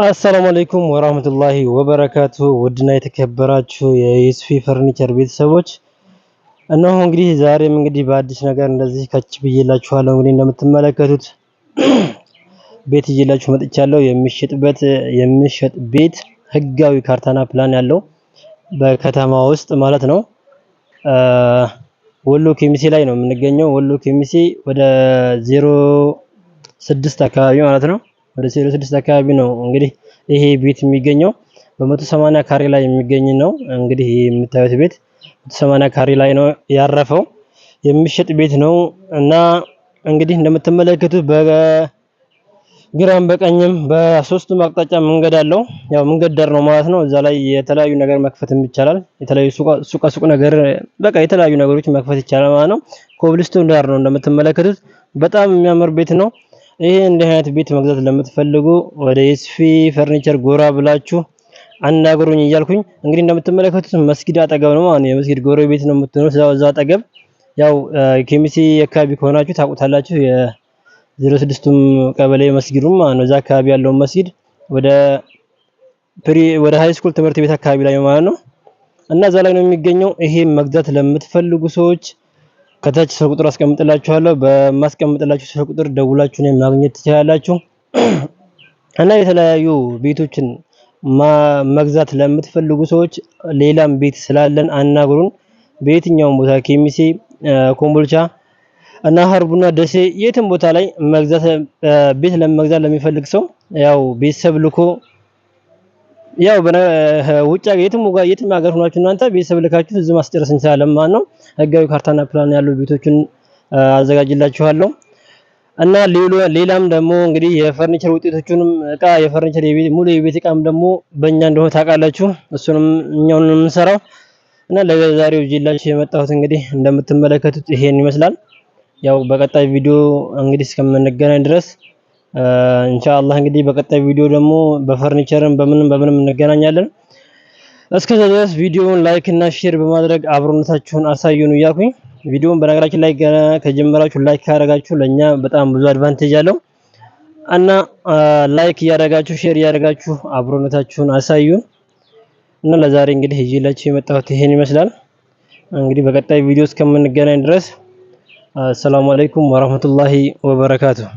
አሰላሙ አለይኩም ወራህመቱላሂ ወበረካቱ። ውድና የተከበራችሁ የዩስፊ ፈርኒቸር ቤተሰቦች እነሆ እንግዲህ ዛሬም እንግዲህ በአዲስ ነገር እንደዚህ ከች ብዬላችኋለሁ። እንግዲህ እንደምትመለከቱት ቤት ይዤላችሁ መጥቻለሁ። የሚሸጥ ቤት ህጋዊ ካርታና ፕላን ያለው በከተማ ውስጥ ማለት ነው። ወሎ ኬሚሴ ላይ ነው የምንገኘው። ወሎ ኬሚሴ ወደ 06 አካባቢ ማለት ነው። ወደ 06 አካባቢ ነው እንግዲህ ይሄ ቤት የሚገኘው። በ180 ካሬ ላይ የሚገኝ ነው። እንግዲህ ይሄ የምታዩት ቤት 180 ካሬ ላይ ነው ያረፈው። የሚሸጥ ቤት ነው እና እንግዲህ እንደምትመለከቱት በግራም በቀኝም በሶስቱም አቅጣጫ መንገድ አለው። ያው መንገድ ዳር ነው ማለት ነው። እዛ ላይ የተለያዩ ነገር መክፈትም ይቻላል። የተለያዩ ሱቅ ነገር በቃ የተለያዩ ነገሮች መክፈት ይቻላል ማለት ነው። ኮብልስቶን ዳር ነው እንደምትመለከቱት። በጣም የሚያምር ቤት ነው። ይሄ እንዲህ አይነት ቤት መግዛት ለምትፈልጉ ወደ ዩስፊ ፈርኒቸር ጎራ ብላችሁ አናግሩኝ እያልኩኝ እንግዲህ እንደምትመለከቱት መስጊድ አጠገብ ነው ማለት ነው። የመስጊድ ጎረቤት ነው የምትሆኑት። እዛው አጠገብ ያው ኬሚሲ አካባቢ ከሆናችሁ ታውቁታላችሁ። የ06ቱም ቀበሌ መስጊዱም ማለት ነው። እዛ አካባቢ ያለው መስጊድ ወደ ሃይ ስኩል ትምህርት ቤት አካባቢ ላይ ማለት ነው። እና እዛ ላይ ነው የሚገኘው። ይሄ መግዛት ለምትፈልጉ ሰዎች ከታች ስልክ ቁጥር አስቀምጥላችኋለሁ። በማስቀምጥላችሁ ስልክ ቁጥር ደውላችሁ ነው ማግኘት ትችላላችሁ። እና የተለያዩ ቤቶችን መግዛት ለምትፈልጉ ሰዎች ሌላም ቤት ስላለን አናግሩን። በየትኛውም ቦታ ኬሚሴ፣ ኮምቦልቻ እና ሀርቡና ደሴ የትም ቦታ ላይ መግዛት ቤት ለመግዛት ለሚፈልግ ሰው ያው ቤተሰብ ልኮ ያው ውጭ የትም ሀገር ሆናችሁ እናንተ ቤተሰብ ልካችሁ እዚህ ማስጨረስ እንችላለን ማለት ነው። ህጋዊ ካርታና ፕላን ያለው ቤቶችን አዘጋጅላችኋለሁ። እና ሌላም ደግሞ እንግዲህ የፈርኒቸር ውጤቶችንም እቃ የፈርኒቸር ሙሉ የቤት እቃም ደግሞ በእኛ እንደሆነ ታውቃላችሁ። እሱንም እኛው ነው የምንሰራው። እና ለዛሬው ይዤላችሁ የመጣሁት እንግዲህ እንደምትመለከቱት ይሄን ይመስላል። ያው በቀጣይ ቪዲዮ እንግዲህ እስከምንገናኝ ድረስ ኢንሻአላህ እንግዲህ በቀጣይ ቪዲዮ ደግሞ በፈርኒቸርም በምንም እንገናኛለን። እስከዛ ድረስ ቪዲዮውን ላይክ እና ሼር በማድረግ አብሮነታችሁን አሳዩን እያልኩኝ ቪዲዮውን በነገራችን ላይ ገና ከጀመራችሁ ላይክ ካደረጋችሁ ለኛ በጣም ብዙ አድቫንቴጅ አለው እና ላይክ እያደረጋችሁ ሼር እያደረጋችሁ አብሮነታችሁን አሳዩን። እና ለዛሬ እንግዲህ ይዤላችሁ የመጣሁት ይሄን ይመስላል። እንግዲህ በቀጣይ ቪዲዮ እስከምንገናኝ ድረስ አሰላሙ አለይኩም ወራህመቱላሂ ወበረካቱሁ።